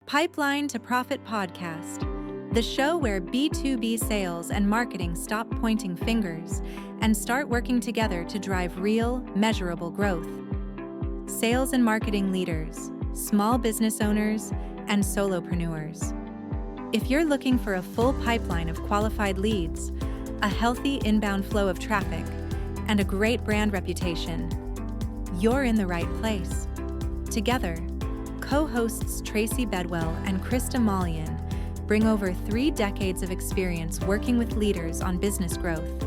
Pipeline to Profit Podcast, the show where B2B sales and marketing stop pointing fingers and start working together to drive real, measurable growth. Sales and marketing leaders, small business owners, and solopreneurs. If you're looking for a full pipeline of qualified leads, a healthy inbound flow of traffic, and a great brand reputation, you're in the right place. Together, co-hosts Tracy Bedwell and Krista Mollion bring over 3 decades of experience working with leaders on business growth.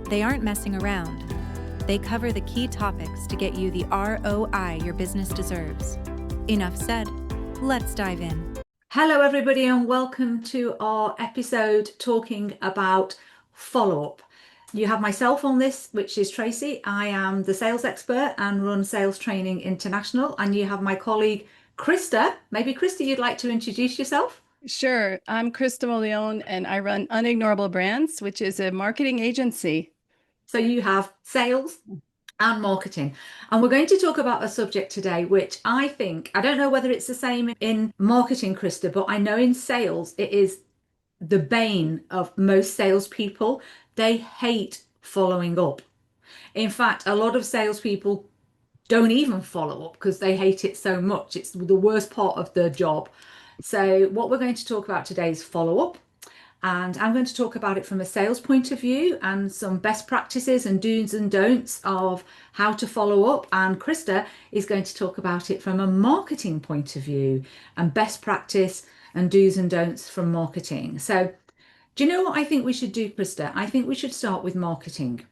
They aren't messing around. They cover the key topics to get you the ROI your business deserves. Enough said, let's dive in. Hello everybody and welcome to our episode talking about follow-up. You have myself on this, which is Tracy. I am the sales expert and run Sales Training International. And you have my colleague, Krista. Maybe Krista, you'd like to introduce yourself? Sure. I'm Krista Mollion and I run Unignorable Brands, which is a marketing agency. So you have sales and marketing. And we're going to talk about a subject today, which I don't know whether it's the same in marketing, Krista, but I know in sales, it is the bane of most salespeople. They hate following up. In fact, a lot of salespeople don't even follow up because they hate it so much. It's the worst part of their job. So what we're going to talk about today is follow-up. And I'm going to talk about it from a sales point of view and some best practices and do's and don'ts of how to follow up. And Krista is going to talk about it from a marketing point of view and best practice and do's and don'ts from marketing. So do you know what I think we should do, Krista? I think we should start with marketing,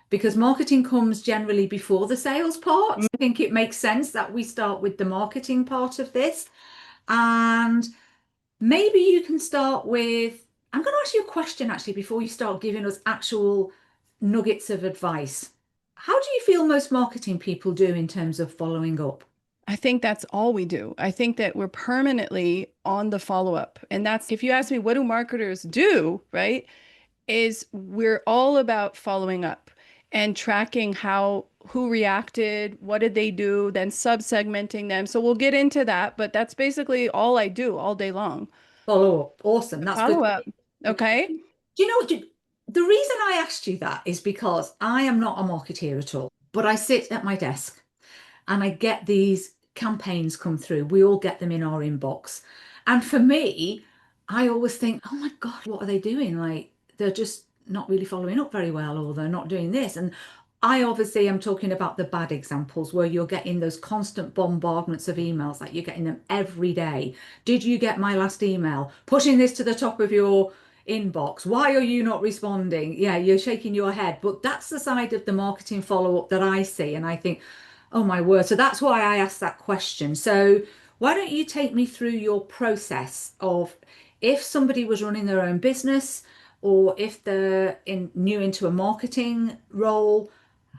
because marketing comes generally before the sales part. I think it makes sense that we start with the marketing part of this. And maybe you can start with, I'm going to ask you a question actually before you start giving us actual nuggets of advice. How do you feel most marketing people do in terms of following up? I think that's all we do. I think that we're permanently on the follow-up. And that's, if you ask me, what do marketers do, right? Is we're all about following up and tracking who reacted, what did they do, then sub-segmenting them. So we'll get into that, but that's basically all I do all day long. Follow up. Awesome. That's follow good. Up. Okay. Do you know what? The reason I asked you that is because I am not a marketeer at all, but I sit at my desk and I get these campaigns come through. We all get them in our inbox. And for me, I always think, oh my God, what are they doing? Like, they're just not really following up very well, or they're not doing this. And I obviously am talking about the bad examples where you're getting those constant bombardments of emails, like you're getting them every day. Did you get my last email? Pushing this to the top of your inbox. Why are you not responding? Yeah, you're shaking your head. But that's the side of the marketing follow-up that I see. And I think, oh my word. So that's why I asked that question. So why don't you take me through your process of, if somebody was running their own business, or if they're new into a marketing role,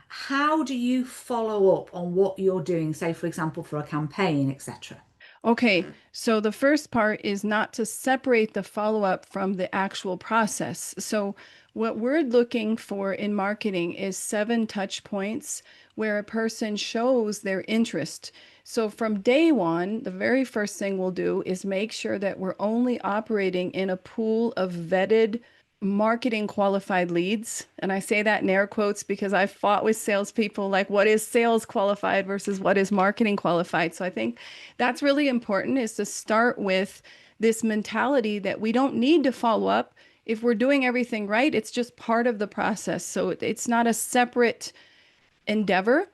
how do you follow up on what you're doing, say, for example, for a campaign, etc.? Okay, so the first part is not to separate the follow-up from the actual process. So what we're looking for in marketing is 7 touch points where a person shows their interest. So from day one, the very first thing we'll do is make sure that we're only operating in a pool of vetted marketing qualified leads. And I say that in air quotes because I've fought with salespeople, like, what is sales qualified versus what is marketing qualified? So I think that's really important, is to start with this mentality that we don't need to follow up. If we're doing everything right, it's just part of the process. So it's not a separate endeavor.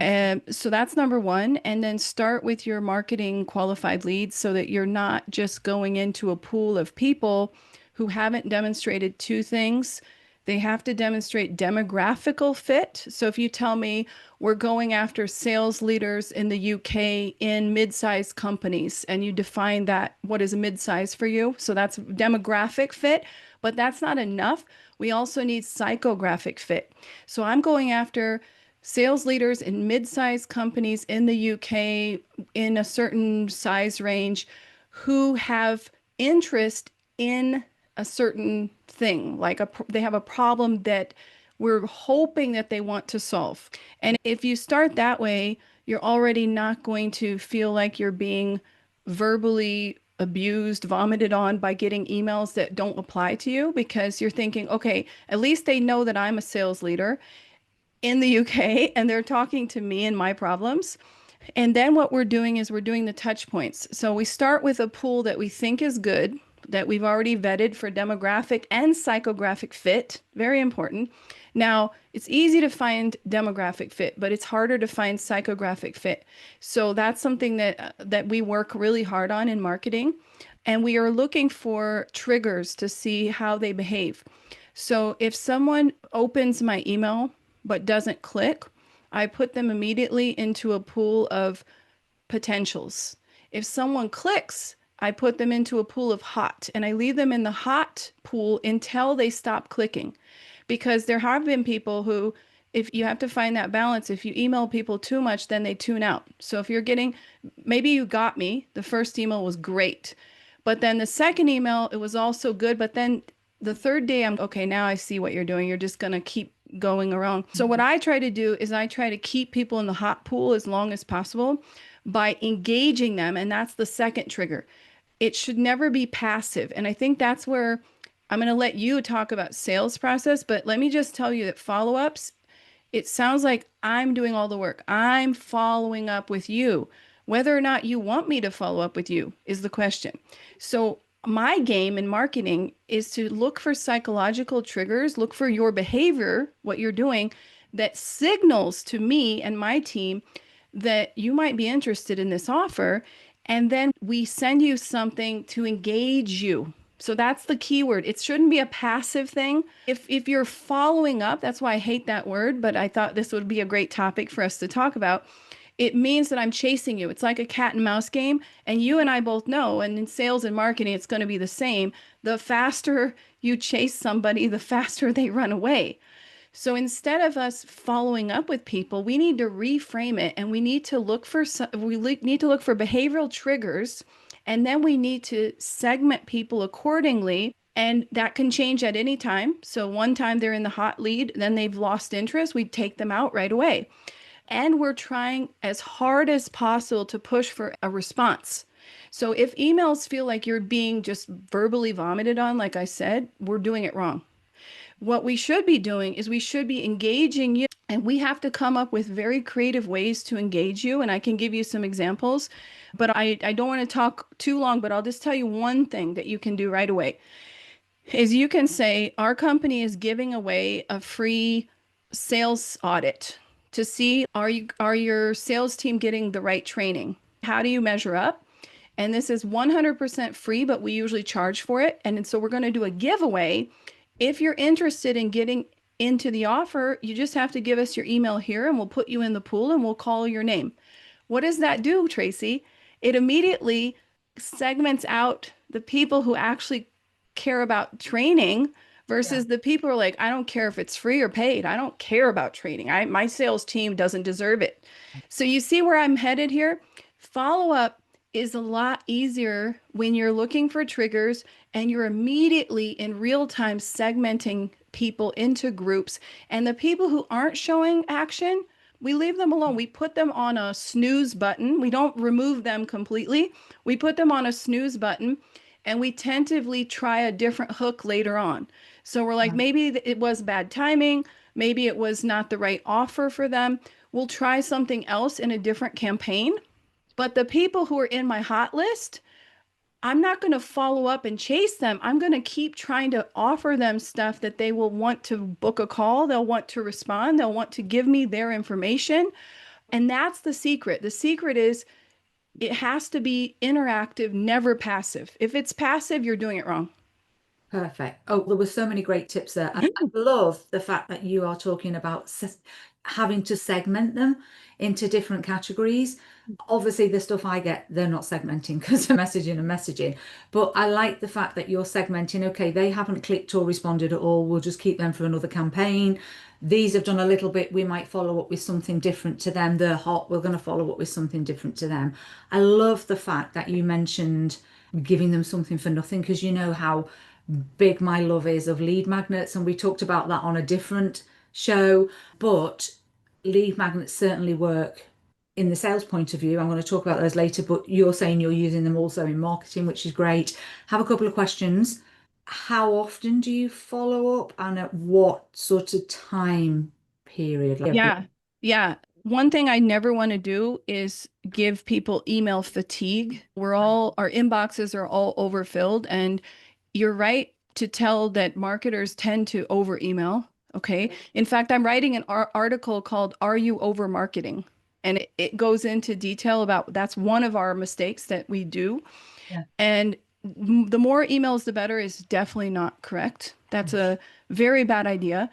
So that's number one. And then start with your marketing qualified leads so that you're not just going into a pool of people who haven't demonstrated 2 things. They have to demonstrate demographical fit. So if you tell me we're going after sales leaders in the UK in mid-sized companies, and you define that, what is a mid-size for you? So that's demographic fit, but that's not enough. We also need psychographic fit. So I'm going after sales leaders in mid-sized companies in the UK in a certain size range who have interest in a certain thing, like they have a problem that we're hoping that they want to solve. And if you start that way, you're already not going to feel like you're being verbally abused, vomited on by getting emails that don't apply to you because you're thinking, okay, at least they know that I'm a sales leader in the UK and they're talking to me and my problems. And then what we're doing is we're doing the touch points. So we start with a pool that we think is good, that we've already vetted for demographic and psychographic fit. Very important. Now, it's easy to find demographic fit, but it's harder to find psychographic fit. So that's something that we work really hard on in marketing. And we are looking for triggers to see how they behave. So if someone opens my email but doesn't click, I put them immediately into a pool of potentials. If someone clicks, I put them into a pool of hot, and I leave them in the hot pool until they stop clicking. Because there have been people who, if you have to find that balance, if you email people too much, then they tune out. So if you're getting, maybe you got me, the first email was great, but then the second email, it was also good, but then the third day, okay, now I see what you're doing. You're just going to keep going around. So what I try to do is I try to keep people in the hot pool as long as possible by engaging them. And that's the second trigger. It should never be passive. And I think that's where I'm going to let you talk about sales process, but let me just tell you that follow-ups, it sounds like I'm doing all the work. I'm following up with you. Whether or not you want me to follow up with you is the question. So my game in marketing is to look for psychological triggers, look for your behavior, what you're doing, that signals to me and my team that you might be interested in this offer. And then we send you something to engage you. So that's the key word. It shouldn't be a passive thing. If you're following up, that's why I hate that word, but I thought this would be a great topic for us to talk about. It means that I'm chasing you. It's like a cat and mouse game. And you and I both know, and in sales and marketing, it's going to be the same. The faster you chase somebody, the faster they run away. So instead of us following up with people, we need to reframe it, and we need to look for behavioral triggers, and then we need to segment people accordingly. And that can change at any time. So one time they're in the hot lead, then they've lost interest, we take them out right away. And we're trying as hard as possible to push for a response. So if emails feel like you're being just verbally vomited on, like I said, we're doing it wrong. What we should be doing is we should be engaging you, and we have to come up with very creative ways to engage you. And I can give you some examples, but I don't want to talk too long, but I'll just tell you one thing that you can do right away is you can say, our company is giving away a free sales audit to see, are your sales team getting the right training? How do you measure up? And this is 100% free, but we usually charge for it. And so we're going to do a giveaway. If you're interested in getting into the offer, you just have to give us your email here and we'll put you in the pool and we'll call your name. What does that do, Tracy? It immediately segments out the people who actually care about training versus the people who are like, I don't care if it's free or paid. I don't care about training. My sales team doesn't deserve it. So you see where I'm headed here? Follow up is a lot easier when you're looking for triggers and you're immediately in real time segmenting people into groups. And the people who aren't showing action, we leave them alone. We put them on a snooze button. We don't remove them completely. We put them on a snooze button and we tentatively try a different hook later on. So we're like, maybe it was bad timing. Maybe it was not the right offer for them. We'll try something else in a different campaign. But the people who are in my hot list, I'm not going to follow up and chase them. I'm going to keep trying to offer them stuff that they will want to book a call. They'll want to respond. They'll want to give me their information. And that's the secret. The secret is it has to be interactive, never passive. If it's passive, you're doing it wrong. Perfect. Oh, there were so many great tips there. I love the fact that you are talking about having to segment them into different categories. Obviously, the stuff I get, they're not segmenting because they're messaging. But I like the fact that you're segmenting. Okay, they haven't clicked or responded at all. We'll just keep them for another campaign. These have done a little bit. We might follow up with something different to them. They're hot. We're going to follow up with something different to them. I love the fact that you mentioned giving them something for nothing, because you know how big my love is of lead magnets, and we talked about that on a different show. But lead magnets certainly work in the sales point of view. I'm going to talk about those later, but you're saying you're using them also in marketing, which is great. Have a couple of questions. How often do you follow up and at what sort of time period? Yeah. One thing I never want to do is give people email fatigue. Our inboxes are all overfilled. And you're right to tell that marketers tend to over email. Okay. In fact, I'm writing an article called Are You Over Marketing? And it goes into detail about that's one of our mistakes that we do. Yeah. And the more emails, the better is definitely not correct. That's a very bad idea.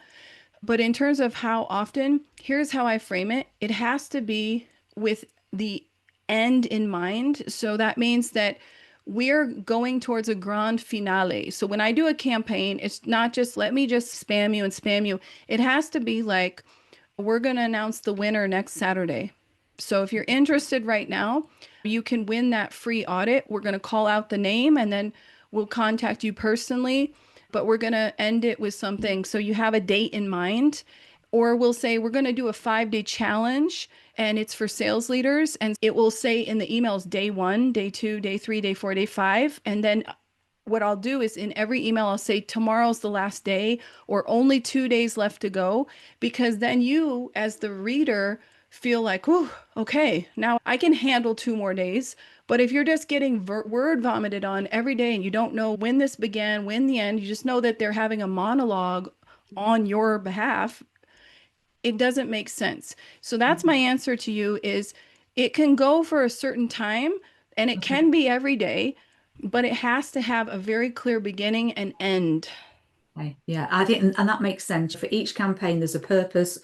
But in terms of how often, here's how I frame it. It has to be with the end in mind. So that means that we're going towards a grand finale. So when I do a campaign, it's not just let me just spam you and spam you. It has to be like, we're going to announce the winner next Saturday. So if you're interested right now, you can win that free audit. We're going to call out the name and then we'll contact you personally, but we're going to end it with something. So you have a date in mind, or we'll say we're going to do a 5-day challenge and it's for sales leaders. And it will say in the emails day 1, day 2, day 3, day 4, day 5. And then what I'll do is in every email, I'll say tomorrow's the last day or only 2 days left to go, because then you, as the reader, feel like, oh, okay, now I can handle 2 more days. But if you're just getting word vomited on every day and you don't know when this began, when the end, you just know that they're having a monologue on your behalf, it doesn't make sense. So that's my answer to you is it can go for a certain time and it can be every day, but it has to have a very clear beginning and end. Okay. Yeah, I think, and that makes sense. For each campaign, there's a purpose,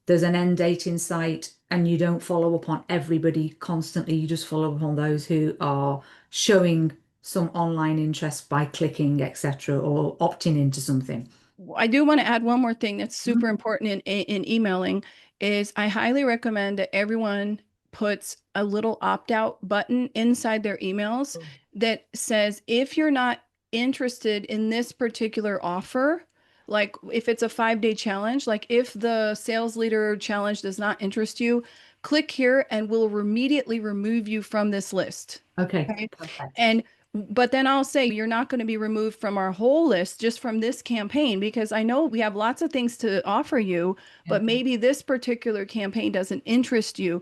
there's an end date in sight, and you don't follow up on everybody constantly. You just follow up on those who are showing some online interest by clicking, etc., or opting into something. I do want to add one more thing that's super Mhm. important in emailing is I highly recommend that everyone puts a little opt-out button inside their emails that says if you're not interested in this particular offer, like if it's a 5-day challenge, like if the sales leader challenge does not interest you, click here and we'll immediately remove you from this list. Okay, Okay. perfect. And but then I'll say you're not going to be removed from our whole list just from this campaign because I know we have lots of things to offer you, Yeah. but maybe this particular campaign doesn't interest you.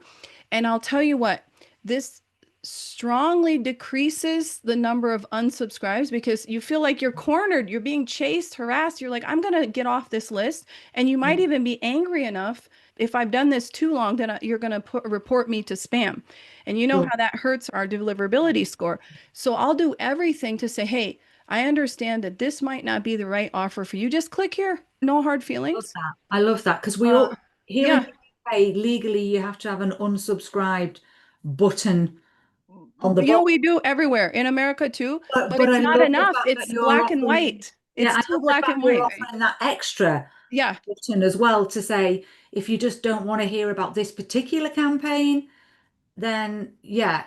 And I'll tell you what, this strongly decreases the number of unsubscribes because you feel like you're cornered, you're being chased, harassed. You're like, I'm going to get off this list. And you might even be angry enough if I've done this too long, then you're going to report me to spam. And you know Sure. how that hurts our deliverability score. So I'll do everything to say, hey, I understand that this might not be the right offer for you. Just click here. No hard Love feelings. that. I love that because we Uh, all here in yeah. the UK legally you have to have an unsubscribed button on the We bottom. do everywhere in America too, but But it's I not love the enough. fact that It's you're black and offering, white. yeah, It's I too love the black fact and you're white, right? offering that extra Yeah. button as well to say if you just don't want to hear about this particular campaign, then yeah.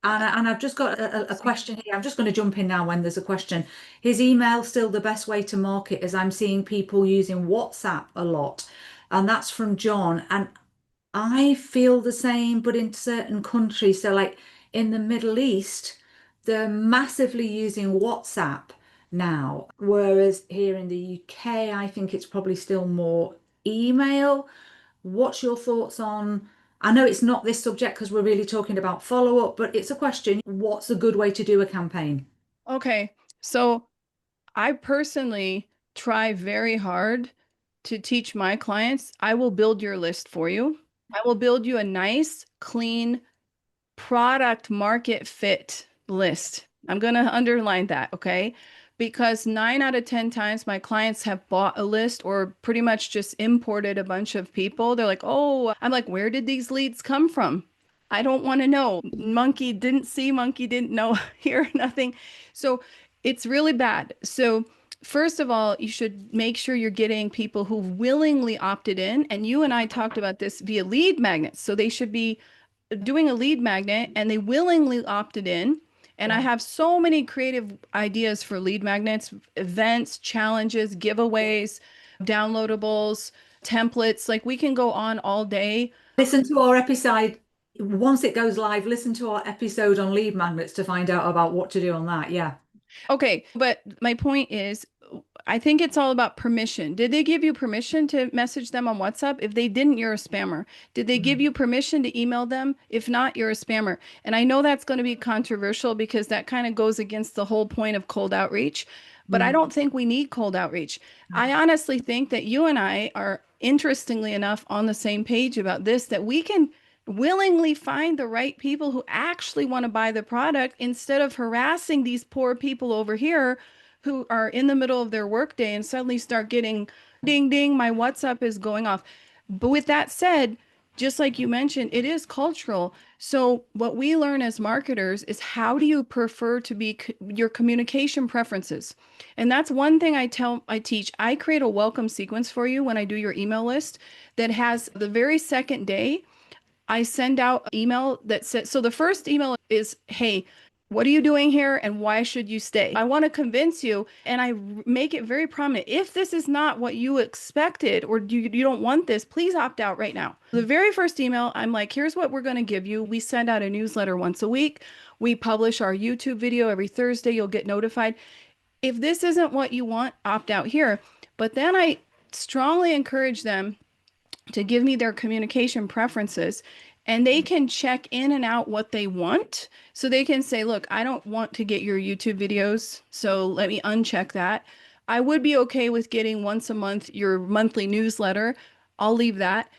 And I've just got a question here. I'm just going to jump in now when there's a question. Is email still the best way to market? As I'm seeing people using WhatsApp a lot, and that's from John. And I feel the same, but in certain countries. So, like in the Middle East, they're massively using WhatsApp now. Whereas here in the UK, I think it's probably still more email. What's your thoughts on? I know it's not this subject because we're really talking about follow-up, but it's a question. What's a good way to do a campaign? Okay. So I personally try very hard to teach my clients. I will build your list for you. I will build you a nice, clean product market fit list. I'm going to underline that, okay? Because 9 out of 10 times my clients have bought a list or pretty much just imported a bunch of people. They're like, oh, I'm like, where did these leads come from? I don't want to know. Monkey didn't see, monkey didn't know, hear nothing. So it's really bad. So first of all, you should make sure you're getting people who willingly opted in. And you and I talked about this via lead magnets. So they should be doing a lead magnet and they willingly opted in. And I Yeah. have so many creative ideas for lead magnets, events, challenges, giveaways, downloadables, templates. Like we can go on all day. Listen to our once it goes live, listen to our episode on lead magnets to find out about what to do on that. Yeah. Okay, but my point is, I think it's all about permission. Did they give you permission to message them on WhatsApp? If they didn't, you're a spammer. Did they give you permission to email them? If not, you're a spammer. And I know that's going to be controversial because that kind of goes against the whole point of cold outreach, but I don't think we need cold outreach. I honestly think that you and I are, interestingly enough, on the same page about this, that we can willingly find the right people who actually want to buy the product instead of harassing these poor people over here who are in the middle of their workday and suddenly start getting ding ding, my WhatsApp is going off. But with that said, just like you mentioned, it is cultural. So what we learn as marketers is how do you prefer to be your communication preferences? And that's one thing I teach. I create a welcome sequence for you when I do your email list that has the very second day I send out an email that says, so the first email is, hey, what are you doing here and why should you stay? I want to convince you, and I make it very prominent. If this is not what you expected or you don't want this, please opt out right now. The very first email, I'm like, here's what we're going to give you. We send out a newsletter once a week. We publish our YouTube video every Thursday. You'll get notified. If this isn't what you want, opt out here. But then I strongly encourage them to give me their communication preferences, and they can check in and out what they want. So they can say, look, I don't want to get your YouTube videos, so let me uncheck that. I would be okay with getting once a month your monthly newsletter. I'll leave that.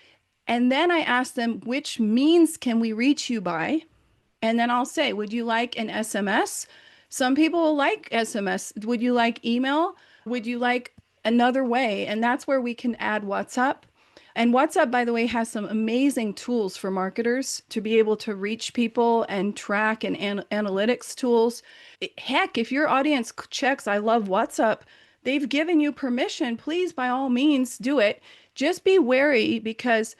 And then I ask them, which means can we reach you by? And then I'll say, would you like an SMS? Some people like SMS. Would you like email? Would you like another way? And that's where we can add WhatsApp. And WhatsApp, by the way, has some amazing tools for marketers to be able to reach people and track and analytics tools. Heck, if your audience checks, I love WhatsApp, they've given you permission, please, by all means, do it. Just be wary because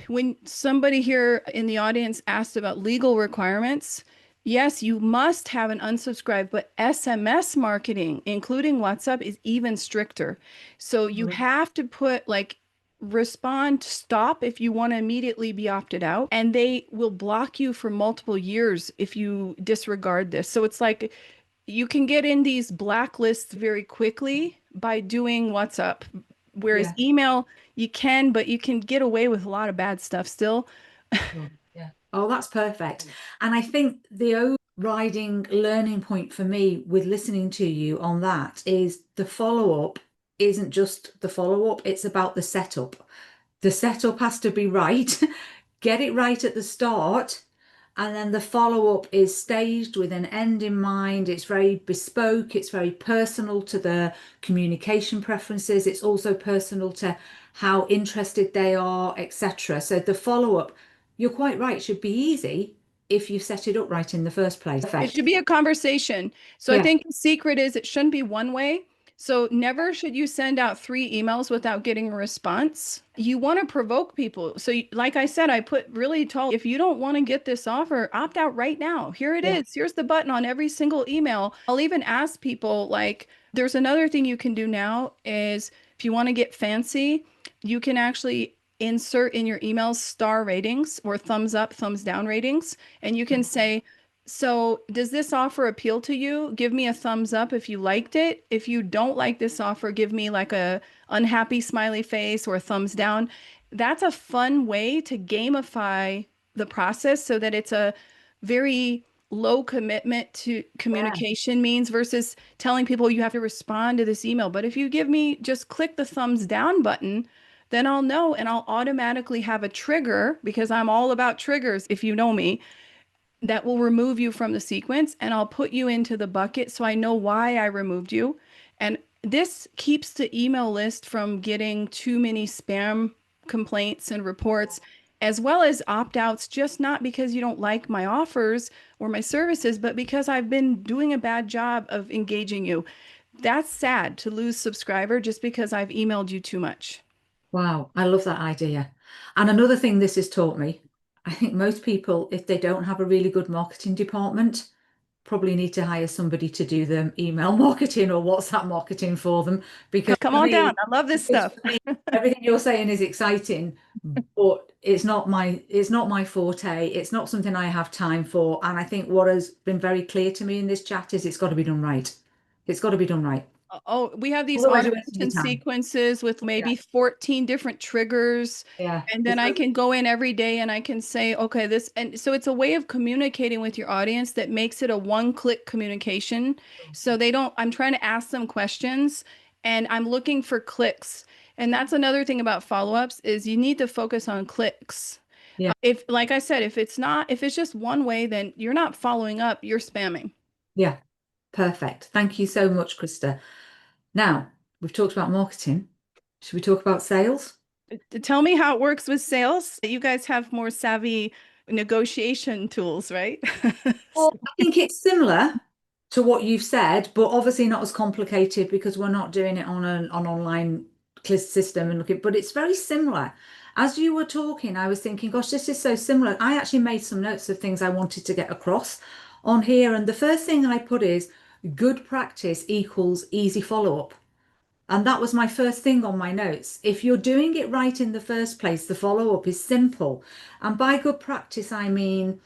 when somebody here in the audience asked about legal requirements, yes, you must have an unsubscribe, but SMS marketing, including WhatsApp, is even stricter. So you have to put like respond, stop if you want to immediately be opted out, and they will block you for multiple years if you disregard this. So it's like you can get in these blacklists very quickly by doing WhatsApp, whereas email, you can, but you can get away with a lot of bad stuff still. Yeah. Oh, that's perfect. And I think the overriding learning point for me with listening to you on that is the follow-up isn't just the follow-up, it's about the setup. The setup has to be right. Get it right at the start. And then the follow-up is staged with an end in mind. It's very bespoke. It's very personal to the communication preferences. It's also personal to how interested they are, etc. So the follow-up, you're quite right, should be easy if you set it up right in the first place. It should be a conversation. So I think the secret is it shouldn't be one way. So never should you send out 3 emails without getting a response. You want to provoke people. So like I said, I put really tall, if you don't want to get this offer, opt out right now. Here it is. Here's the button on every single email. I'll even ask people, like, there's another thing you can do now is if you want to get fancy, you can actually insert in your emails star ratings or thumbs up, thumbs down ratings. And you can say, so does this offer appeal to you? Give me a thumbs up if you liked it. If you don't like this offer, give me like a unhappy smiley face or a thumbs down. That's a fun way to gamify the process so that it's a very low commitment to communication means versus telling people you have to respond to this email. But if you give me, just click the thumbs down button, then I'll know and I'll automatically have a trigger because I'm all about triggers if you know me, that will remove you from the sequence and I'll put you into the bucket so I know why I removed you. And this keeps the email list from getting too many spam complaints and reports, as well as opt-outs, just not because you don't like my offers or my services, but because I've been doing a bad job of engaging you. That's sad to lose subscriber just because I've emailed you too much. Wow, I love that idea. And another thing this has taught me, I think most people, if they don't have a really good marketing department, probably need to hire somebody to do the email marketing or WhatsApp marketing for them, because Come for on me, down. I love this because stuff. for me, everything you're saying is exciting, but it's not my forte. It's not something I have time for. And I think what has been very clear to me in this chat is it's got to be done right. It's got to be done right. Oh, we have these Otherwise, you're wasting your automation time. sequences with maybe 14 different triggers. Yeah. And then I can go in every day and I can say, okay, this, and so it's a way of communicating with your audience that makes it a one-click communication. So they don't, I'm trying to ask them questions and I'm looking for clicks. And that's another thing about follow-ups is you need to focus on clicks. Yeah. If, like I said, if it's just one way, then you're not following up, you're spamming. Yeah. Perfect. Thank you so much, Krista. Now, we've talked about marketing. Should we talk about sales? Tell me how it works with sales. You guys have more savvy negotiation tools, right? Well, I think it's similar to what you've said, but obviously not as complicated because we're not doing it on an online system and looking, but it's very similar. As you were talking, I was thinking, gosh, this is so similar. I actually made some notes of things I wanted to get across on here. And the first thing I put is good practice equals easy follow-up. And that was my first thing on my notes. If you're doing it right in the first place, the follow-up is simple. And by good practice, I mean,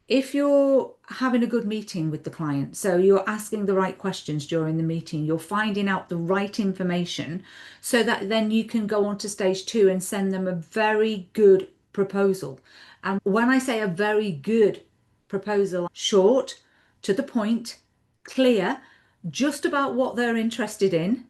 if you're having a good meeting with the client, so you're asking the right questions during the meeting, you're finding out the right information so that then you can go on to stage 2 and send them a very good proposal. And when I say a very good proposal, short, to the point, clear, just about what they're interested in,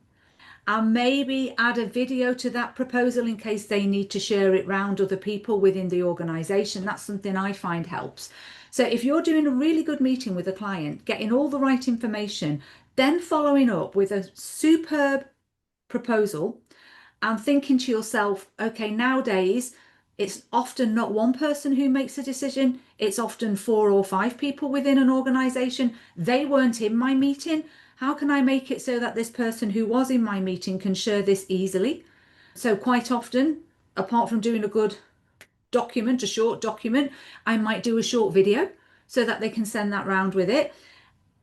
and maybe add a video to that proposal in case they need to share it round other people within the organization. That's something I find helps. So if you're doing a really good meeting with a client, getting all the right information, then following up with a superb proposal and thinking to yourself, okay, nowadays it's often not one person who makes a decision, it's often 4 or 5 people within an organization. They weren't in my meeting. How can I make it so that this person who was in my meeting can share this easily? So quite often, apart from doing a good document, a short document, I might do a short video so that they can send that round with it.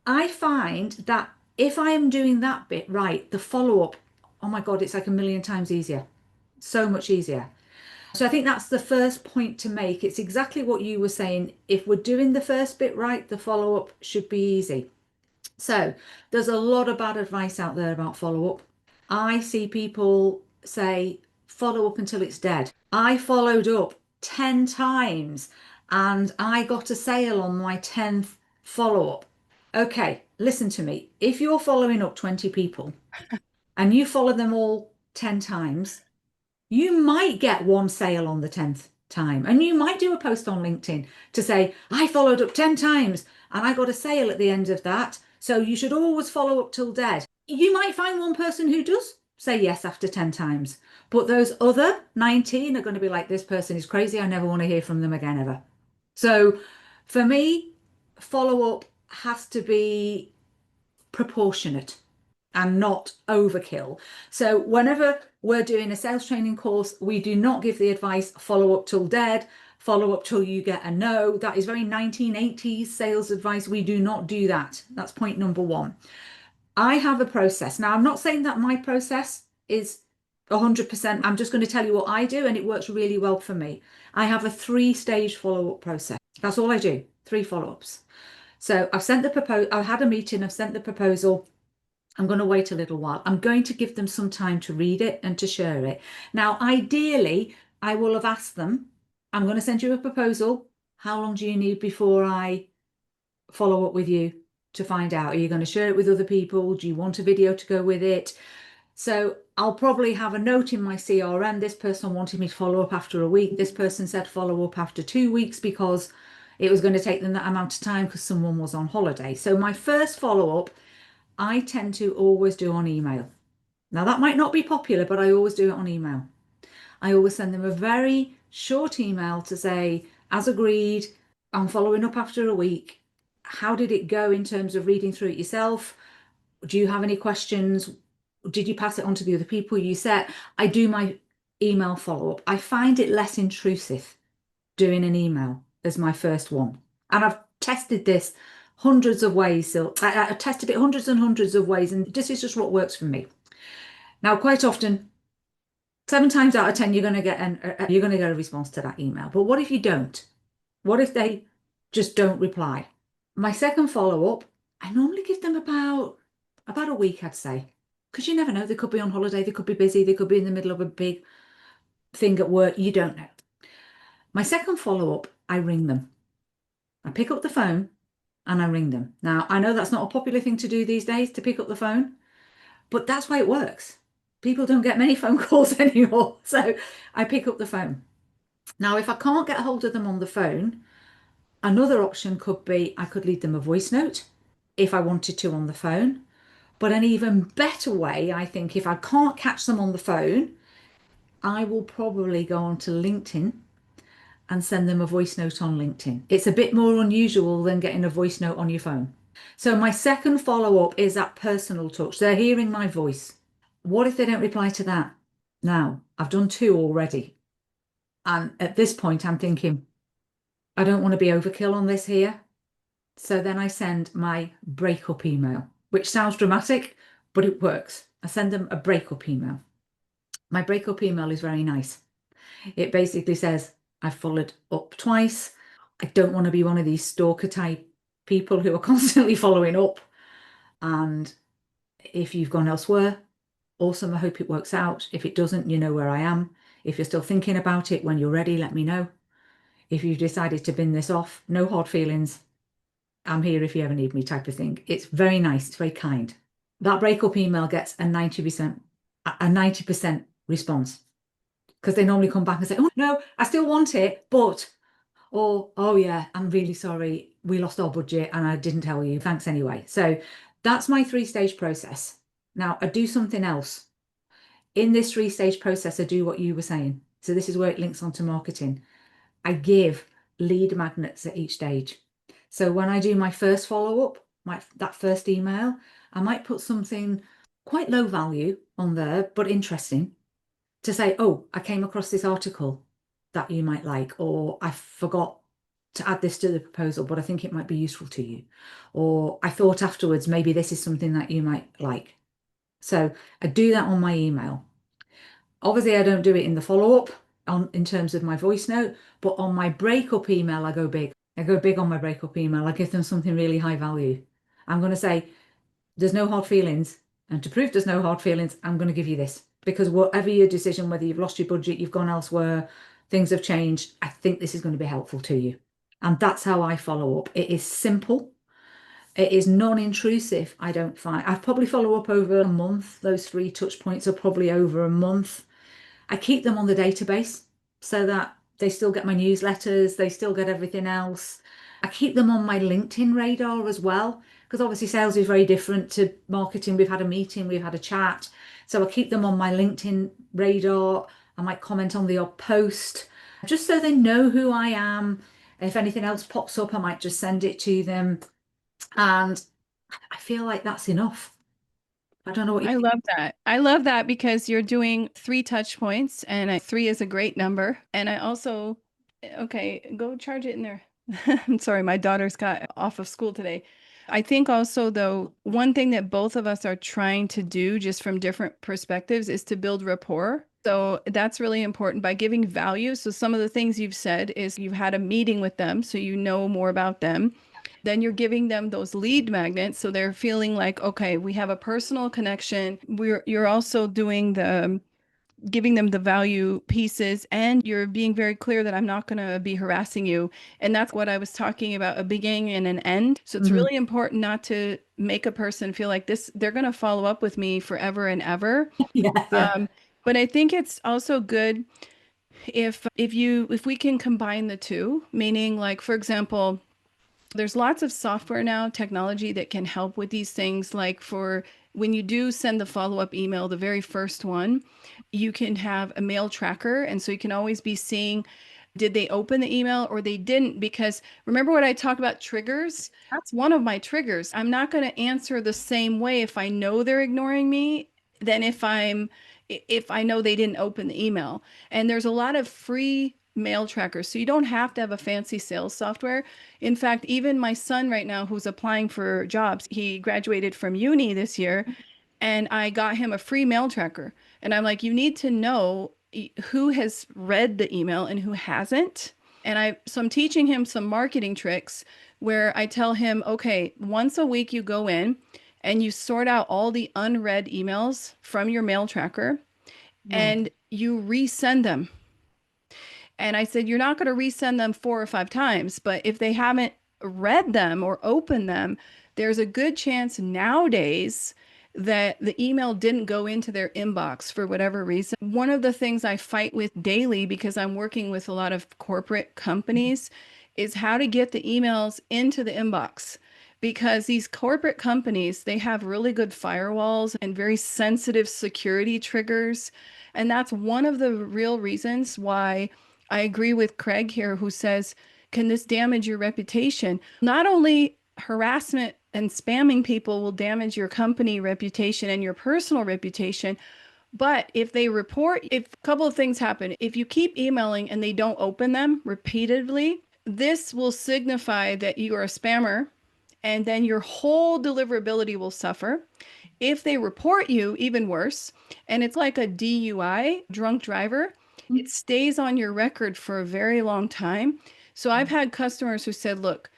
I find that if I am doing that bit right, the follow-up, oh my God, it's like a million times easier. So much easier. So I think that's the first point to make. It's exactly what you were saying. If we're doing the first bit right, the follow-up should be easy. So there's a lot of bad advice out there about follow-up. I see people say follow up until it's dead. I followed up 10 times and I got a sale on my 10th follow-up. Okay, listen to me. If you're following up 20 people and you follow them all 10 times, you might get one sale on the 10th time. And you might do a post on LinkedIn to say, I followed up 10 times and I got a sale at the end of that. So you should always follow up till dead. You might find one person who does say yes after 10 times, but those other 19 are going to be like, this person is crazy. I never want to hear from them again, ever. So for me, follow up has to be proportionate and not overkill. So whenever we're doing a sales training course, we do not give the advice follow up till dead, follow up till you get a no. That is very 1980s sales advice. We do not do that. That's point number 1. I have a process. Now, I'm not saying that my process is 100%. I'm just going to tell you what I do, and it works really well for me. I have a 3-stage follow-up process. That's all I do, 3 follow-ups. So I've sent the proposal, I've had a meeting, I've sent the proposal. I'm going to wait a little while. I'm going to give them some time to read it and to share it. Now, ideally, I will have asked them, I'm going to send you a proposal. How long do you need before I follow up with you to find out? Are you going to share it with other people? Do you want a video to go with it? So I'll probably have a note in my CRM. This person wanted me to follow up after a week. This person said follow up after 2 weeks because it was going to take them that amount of time because someone was on holiday. So my first follow up, I tend to always do on email. Now that might not be popular, but I always do it on email. I always send them a very short email to say, as agreed, I'm following up after a week. How did it go in terms of reading through it yourself? Do you have any questions? Did you pass it on to the other people you set? I do my email follow-up. I find it less intrusive doing an email as my first one. And I've tested this hundreds of ways. So I tested it hundreds and hundreds of ways, and this is just what works for me. Now, quite often, 7 times out of 10, you're going to get a response to that email. But what if you don't? What if they just don't reply? My second follow-up, I normally give them about a week, I'd say, because you never know. They could be on holiday, they could be busy, they could be in the middle of a big thing at work. You don't know. My second follow-up, I ring them. I pick up the phone and I ring them. Now, I know that's not a popular thing to do these days, to pick up the phone, but that's why it works. People don't get many phone calls anymore. So I pick up the phone. Now, if I can't get a hold of them on the phone, another option could be I could leave them a voice note if I wanted to on the phone. But an even better way, I think, if I can't catch them on the phone, I will probably go onto LinkedIn and send them a voice note on LinkedIn. It's a bit more unusual than getting a voice note on your phone. So my second follow-up is that personal touch. They're hearing my voice. What if they don't reply to that? Now, I've done 2 already. And at this point, I'm thinking, I don't want to be overkill on this here. So then I send my breakup email, which sounds dramatic, but it works. I send them a breakup email. My breakup email is very nice. It basically says, I've followed up twice. I don't want to be one of these stalker type people who are constantly following up. And if you've gone elsewhere, awesome. I hope it works out. If it doesn't, you know where I am. If you're still thinking about it, when you're ready, let me know. If you've decided to bin this off, no hard feelings. I'm here if you ever need me, type of thing. It's very nice. It's very kind. That breakup email gets a 90% response, because they normally come back and say, oh no, I still want it, but, or, oh yeah, I'm really sorry, we lost our budget and I didn't tell you, thanks anyway. So that's my 3-stage process. Now I do something else. In this 3-stage process, I do what you were saying. So this is where it links onto marketing. I give lead magnets at each stage. So when I do my first follow-up, that first email, I might put something quite low value on there, but interesting, to say, oh, I came across this article that you might like, or I forgot to add this to the proposal, but I think it might be useful to you. Or I thought afterwards, maybe this is something that you might like. So I do that on my email. Obviously, I don't do it in the follow-up in terms of my voice note, but on my breakup email, I go big. I go big on my breakup email. I give them something really high value. I'm going to say, there's no hard feelings. And to prove there's no hard feelings, I'm going to give you this. Because whatever your decision, whether you've lost your budget, you've gone elsewhere, things have changed, I think this is going to be helpful to you. And that's how I follow up. It is simple. It is non-intrusive. I don't find. I've probably follow up over a month. Those 3 touch points are probably over a month. I keep them on the database so that they still get my newsletters, they still get everything else. I keep them on my LinkedIn radar as well, because obviously sales is very different to marketing. We've had a meeting, we've had a chat. So I keep them on my LinkedIn radar. I might comment on the odd post, just so they know who I am. If anything else pops up, I might just send it to them. And I feel like that's enough. I don't know what you I think. love that. I love that because you're doing 3 touch points, and 3 is a great number. And I also, okay, go charge it in there. I'm sorry, my daughter's got off of school today. I think also, though, one thing that both of us are trying to do just from different perspectives is to build rapport. So that's really important by giving value. So some of the things you've said is you've had a meeting with them, so you know more about them. Then you're giving them those lead magnets, so they're feeling like, okay, we have a personal connection. You're also doing the giving them the value pieces, and you're being very clear that I'm not going to be harassing you. And that's what I was talking about, a beginning and an end. So it's really important not to make a person feel like they're going to follow up with me forever and ever. Yeah. But I think it's also good if we can combine the two, meaning, like, for example, there's lots of software now, technology that can help with these things. Like, for when you do send the follow-up email, the very first one, you can have a mail tracker. And so you can always be seeing, did they open the email or they didn't? Because remember what I talked about, triggers? That's one of my triggers. I'm not going to answer the same way if I know they're ignoring me than if I know they didn't open the email. And there's a lot of free mail trackers. So you don't have to have a fancy sales software. In fact, even my son right now, who's applying for jobs, he graduated from uni this year, and I got him a free mail tracker. And I'm like, you need to know who has read the email and who hasn't. So I'm teaching him some marketing tricks where I tell him, okay, once a week you go in and you sort out all the unread emails from your mail tracker Yeah. and you resend them. And I said, you're not going to resend them 4 or 5 times, but if they haven't read them or opened them, there's a good chance nowadays that the email didn't go into their inbox for whatever reason. One of the things I fight with daily, because I'm working with a lot of corporate companies, is how to get the emails into the inbox. Because these corporate companies, they have really good firewalls and very sensitive security triggers. And that's one of the real reasons why I agree with Craig here, who says, can this damage your reputation? Not only harassment and spamming people will damage your company reputation and your personal reputation, but if they report, if a couple of things happen, if you keep emailing and they don't open them repeatedly, this will signify that you are a spammer, and then your whole deliverability will suffer. If they report you, even worse, and it's like a DUI, drunk driver, it stays on your record for a very long time. So I've had customers who said, look,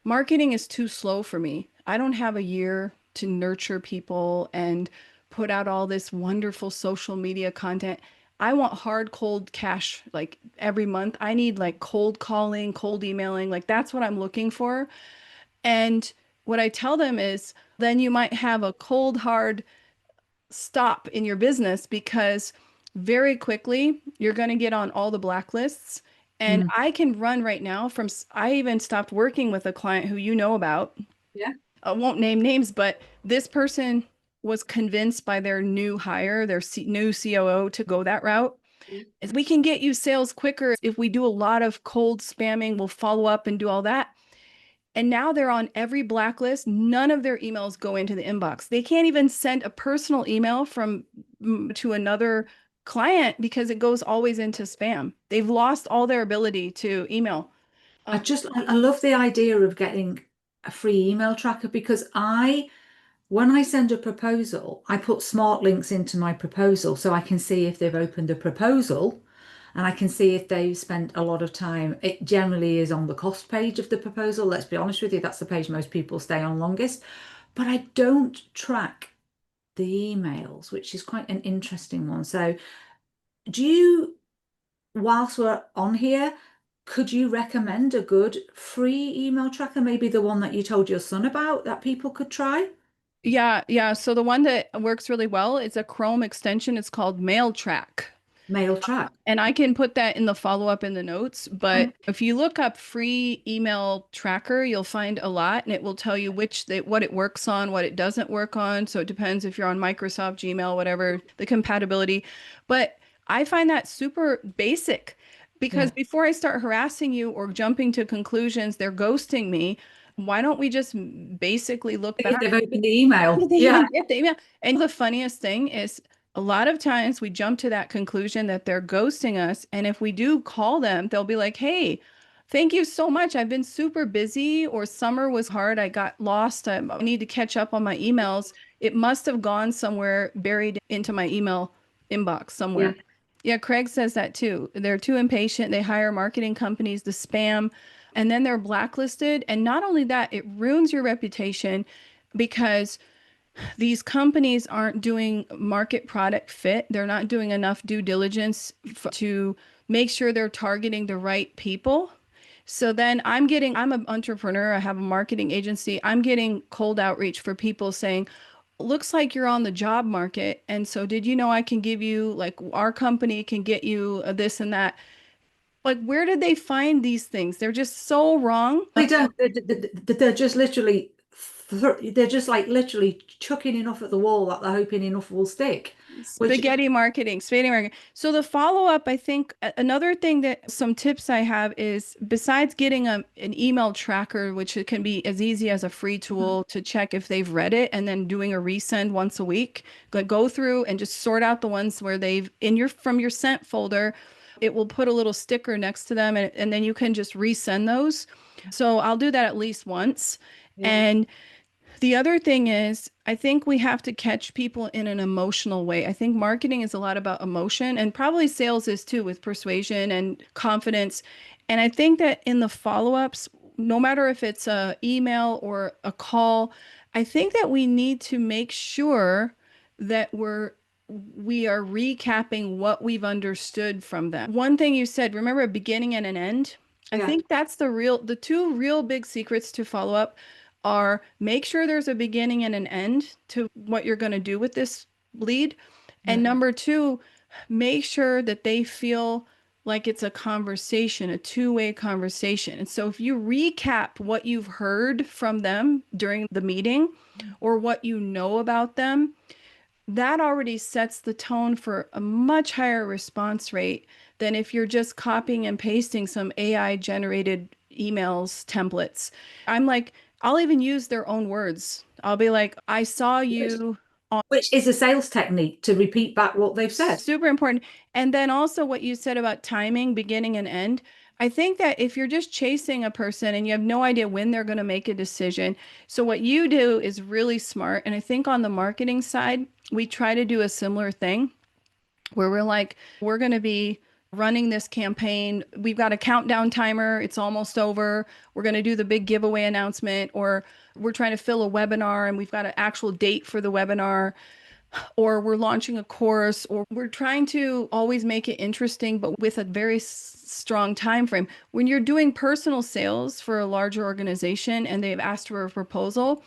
marketing is too slow for me. I don't have a year to nurture people and put out all this wonderful social media content. I want hard, cold cash like every month. I need like cold calling, cold emailing. Like that's what I'm looking for. And what I tell them is then you might have a cold, hard stop in your business because very quickly you're going to get on all the blacklists. And Mm. I can run right now from, I even stopped working with a client who you know about. Yeah. I won't name names, but this person was convinced by their new hire, their new COO to go that route. Yeah. Is we can get you sales quicker if we do a lot of cold spamming, we'll follow up and do all that. And now they're on every blacklist. None of their emails go into the inbox. They can't even send a personal email from to another client because it goes always into spam. They've lost all their ability to email. I love the idea of getting a free email tracker because when I send a proposal, I put smart links into my proposal so I can see if they've opened a proposal and I can see if they've spent a lot of time. It generally is on the cost page of the proposal. Let's be honest with you, that's the page most people stay on longest. But I don't track the emails, which is quite an interesting one. So, do you, whilst we're on here, could you recommend a good free email tracker? Maybe the one that you told your son about that people could try? Yeah, yeah. So the one that works really well, it's a Chrome extension. It's called Mail Track. Mail track. And I can put that in the follow-up in the notes. But Um, if you look up free email tracker, you'll find a lot and it will tell you what it works on, what it doesn't work on. So it depends if you're on Microsoft, Gmail, whatever, the compatibility. But I find that super basic because yeah. before I start harassing you or jumping to conclusions, they're ghosting me. Why don't we just basically look If back? they've opened the email. Did they Yeah. even get the email? And the funniest thing is a lot of times we jump to that conclusion that they're ghosting us. And if we do call them, they'll be like, hey, thank you so much. I've been super busy, or summer was hard. I got lost. I need to catch up on my emails. It must have gone somewhere buried into my email inbox Yeah. somewhere. Yeah, Craig says that too. They're too impatient. They hire marketing companies to spam, and then they're blacklisted. And not only that, it ruins your reputation because these companies aren't doing market product fit. They're not doing enough due diligence to make sure they're targeting the right people. So then I'm an entrepreneur. I have a marketing agency. I'm getting cold outreach for people saying, looks like you're on the job market. And so did you know I can give you, like, our company can get you this and that. Like, where did they find these things? They're just so wrong. They don't. They're just literally, they're just like literally chucking enough at the wall that they're hoping enough will stick. Which, Spaghetti marketing, spaghetti marketing. So the follow-up, I think another thing that some tips I have is besides getting an email tracker, which it can be as easy as a free tool to check if they've read it and then doing a resend once a week, go through and just sort out the ones where they've from your sent folder. It will put a little sticker next to them, and then you can just resend those. So I'll do that at least once. Yeah. And the other thing is, I think we have to catch people in an emotional way. I think marketing is a lot about emotion, and probably sales is too, with persuasion and confidence. And I think that in the follow-ups, no matter if it's a email or a call, I think that we need to make sure that we are recapping what we've understood from them. One thing you said, remember a beginning and an end? I Yeah. think that's the two real big secrets to follow up are make sure there's a beginning and an end to what you're going to do with this lead. And number two, make sure that they feel like it's a conversation, a two-way conversation. And so if you recap what you've heard from them during the meeting or what you know about them, that already sets the tone for a much higher response rate than if you're just copying and pasting some AI generated emails templates. I'm like, I'll even use their own words. I'll be like, I saw you on. Which is a sales technique to repeat back what they've said. Super important. And then also what you said about timing, beginning and end. I think that if you're just chasing a person and you have no idea when they're going to make a decision, so what you do is really smart. And I think on the marketing side, we try to do a similar thing where we're like, we're going to be running this campaign. We've got a countdown timer. It's almost over. We're going to do the big giveaway announcement, or we're trying to fill a webinar and we've got an actual date for the webinar, or we're launching a course, or we're trying to always make it interesting, but with a very strong time frame. When you're doing personal sales for a larger organization and they've asked for a proposal,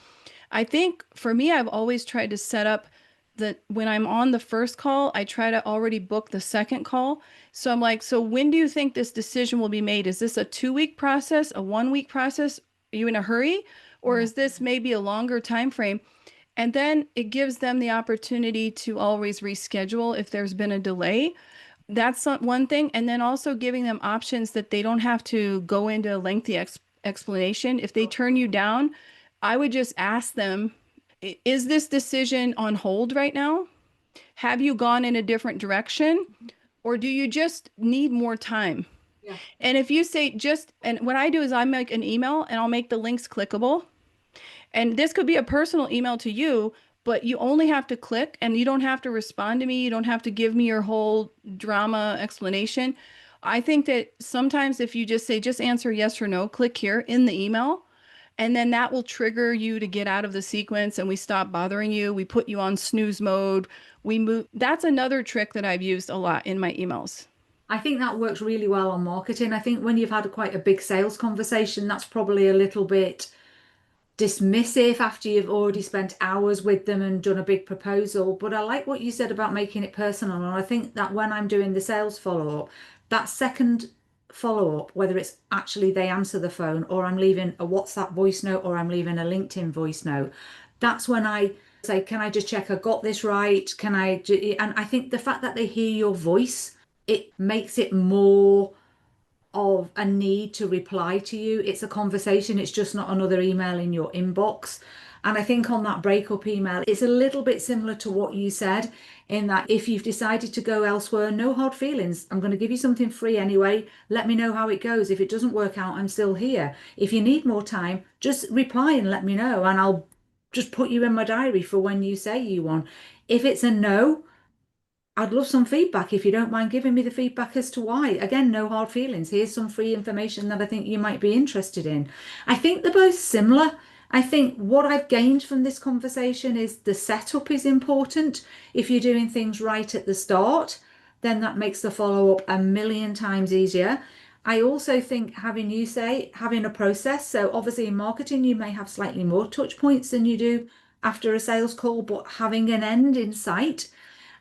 I think for me, I've always tried to set up that when I'm on the first call, I try to already book the second call. So I'm like, so when do you think this decision will be made? Is this a 2-week process, a 1-week process? Are you in a hurry? Or is this maybe a longer time frame? And then it gives them the opportunity to always reschedule if there's been a delay. That's one thing. And then also giving them options that they don't have to go into a lengthy explanation. If they turn you down, I would just ask them, is this decision on hold right now? Have you gone in a different direction? Or do you just need more time? Yeah. And if you say and what I do is I make an email and I'll make the links clickable. And this could be a personal email to you, but you only have to click and you don't have to respond to me. You don't have to give me your whole drama explanation. I think that sometimes if you just say, just answer yes or no, click here in the email, and then that will trigger you to get out of the sequence and we stop bothering you. We put you on snooze mode. We move. That's another trick that I've used a lot in my emails. I think that works really well on marketing. I think when you've had quite a big sales conversation, that's probably a little bit dismissive after you've already spent hours with them and done a big proposal. But I like what you said about making it personal. And I think that when I'm doing the sales follow-up, that second follow-up, whether it's actually they answer the phone or I'm leaving a WhatsApp voice note or I'm leaving a LinkedIn voice note, that's when I say, can I just check I got this right? And I think the fact that they hear your voice, it makes it more of a need to reply to you. It's a conversation. It's just not another email in your inbox. And I think on that breakup email, it's a little bit similar to what you said, in that if you've decided to go elsewhere, no hard feelings. I'm going to give you something free anyway. Let me know how it goes. If it doesn't work out, I'm still here. If you need more time, just reply and let me know, and I'll just put you in my diary for when you say you want. If it's a no, I'd love some feedback if you don't mind giving me the feedback as to why. Again, no hard feelings. Here's some free information that I think you might be interested in. I think they're both similar. I think what I've gained from this conversation is the setup is important. If you're doing things right at the start, then that makes the follow-up a million times easier. I also think having a process. So obviously in marketing, you may have slightly more touch points than you do after a sales call, but having an end in sight.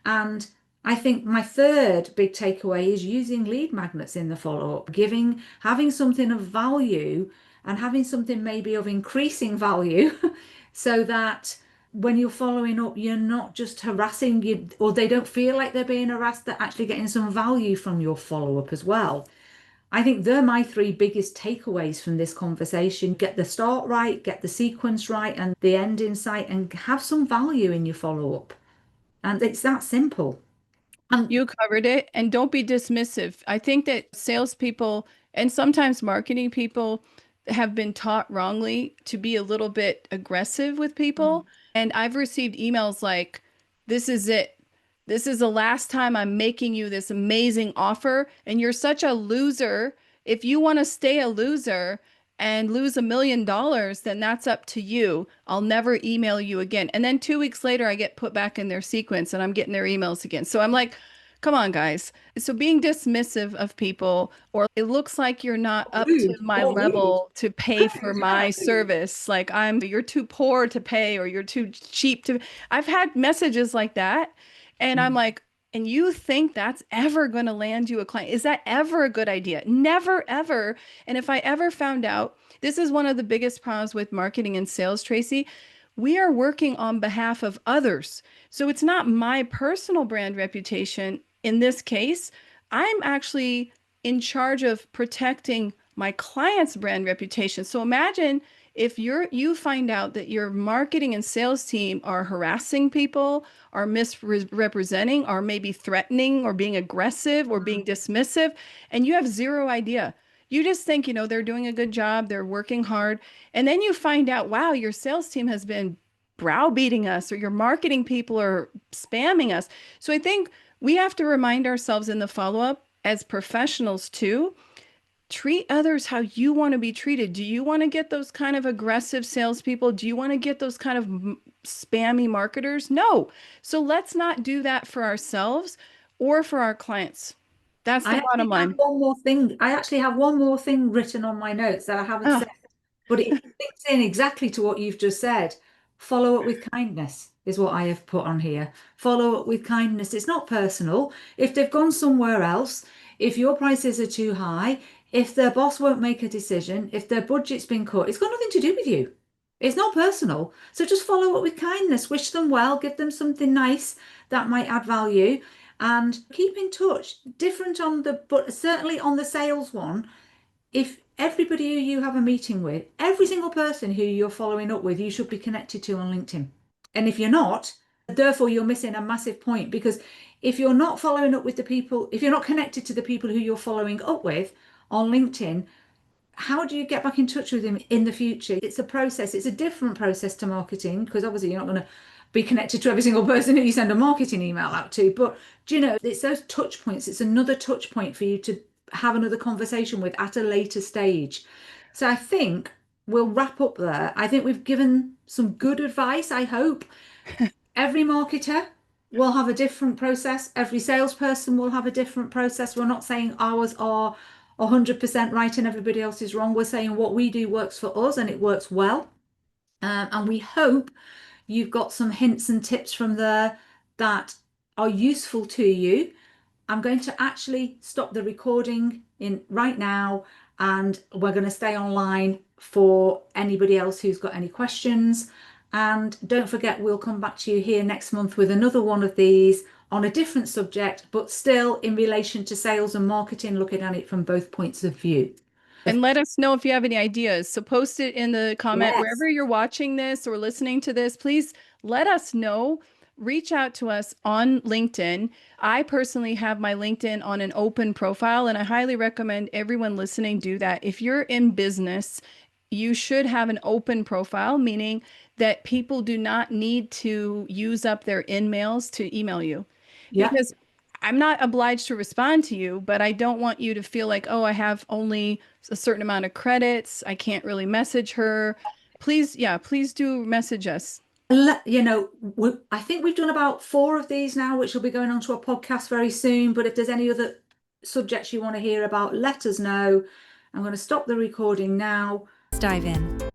And I think my third big takeaway is using lead magnets in the follow-up, having something of value and having something maybe of increasing value so that when you're following up, you're not just harassing you, or they don't feel like they're being harassed, they're actually getting some value from your follow-up as well. I think they're my three biggest takeaways from this conversation. Get the start right, get the sequence right, and the end in sight, and have some value in your follow-up. And it's that simple. You covered it. And don't be dismissive. I think that salespeople and sometimes marketing people have been taught wrongly to be a little bit aggressive with people. And I've received emails like, this is it. This is the last time I'm making you this amazing offer. And you're such a loser. If you want to stay a loser and lose $1 million, then that's up to you. I'll never email you again. And then 2 weeks later, I get put back in their sequence and I'm getting their emails again. So I'm like, come on, guys. So being dismissive of people, or it looks like you're not up to my level to pay for my service. Like you're too poor to pay, or you're too cheap to. I've had messages like that. And I'm like, and you think that's ever going to land you a client? Is that ever a good idea? Never, ever. And if I ever found out, this is one of the biggest problems with marketing and sales, Tracy. We are working on behalf of others. So it's not my personal brand reputation. In this case, I'm actually in charge of protecting my client's brand reputation. So imagine if you find out that your marketing and sales team are harassing people, are misrepresenting, or maybe threatening, or being aggressive, or being dismissive, and you have zero idea. You just think, they're doing a good job, they're working hard. And then you find out, wow, your sales team has been browbeating us, or your marketing people are spamming us. So I think we have to remind ourselves in the follow-up as professionals too, treat others how you want to be treated. Do you want to get those kind of aggressive salespeople? Do you want to get those kind of spammy marketers? No. So let's not do that for ourselves or for our clients. That's the bottom line. One more thing. I actually have one more thing written on my notes that I haven't said, but it fits in exactly to what you've just said. Follow up with kindness is what I have put on here. Follow up with kindness. It's not personal. If they've gone somewhere else, if your prices are too high, if their boss won't make a decision, if their budget's been cut, it's got nothing to do with you. It's not personal. So just follow up with kindness. Wish them well. Give them something nice that might add value. And keep in touch. Different but certainly on the sales one, if everybody who you have a meeting with, every single person who you're following up with, you should be connected to on LinkedIn. And if you're not, therefore you're missing a massive point, because if you're not following up with the people, if you're not connected to the people who you're following up with on LinkedIn, how do you get back in touch with them in the future? It's a process. It's a different process to marketing, because obviously you're not going to be connected to every single person who you send a marketing email out to. But it's those touch points. It's another touch point for you to have another conversation with at a later stage. So I think we'll wrap up there. I think we've given some good advice, I hope. Every marketer will have a different process. Every salesperson will have a different process. We're not saying ours are 100% right and everybody else is wrong. We're saying what we do works for us and it works well. And we hope you've got some hints and tips from there that are useful to you. I'm going to actually stop the recording right now, and we're going to stay online for anybody else who's got any questions. And don't forget, we'll come back to you here next month with another one of these on a different subject, but still in relation to sales and marketing, looking at it from both points of view. And let us know if you have any ideas. So post it in the comment wherever you're watching this or listening to this. Please let us know. Reach out to us on LinkedIn. I personally have my LinkedIn on an open profile, and I highly recommend everyone listening do that. If you're in business, you should have an open profile, meaning that people do not need to use up their in-mails to email you. Because I'm not obliged to respond to you, but I don't want you to feel like, oh, I have only a certain amount of credits. I can't really message her. Please do message us. I think we've done about 4 of these now, which will be going onto a podcast very soon. But if there's any other subjects you want to hear about, let us know. I'm going to stop the recording now. Let's dive in.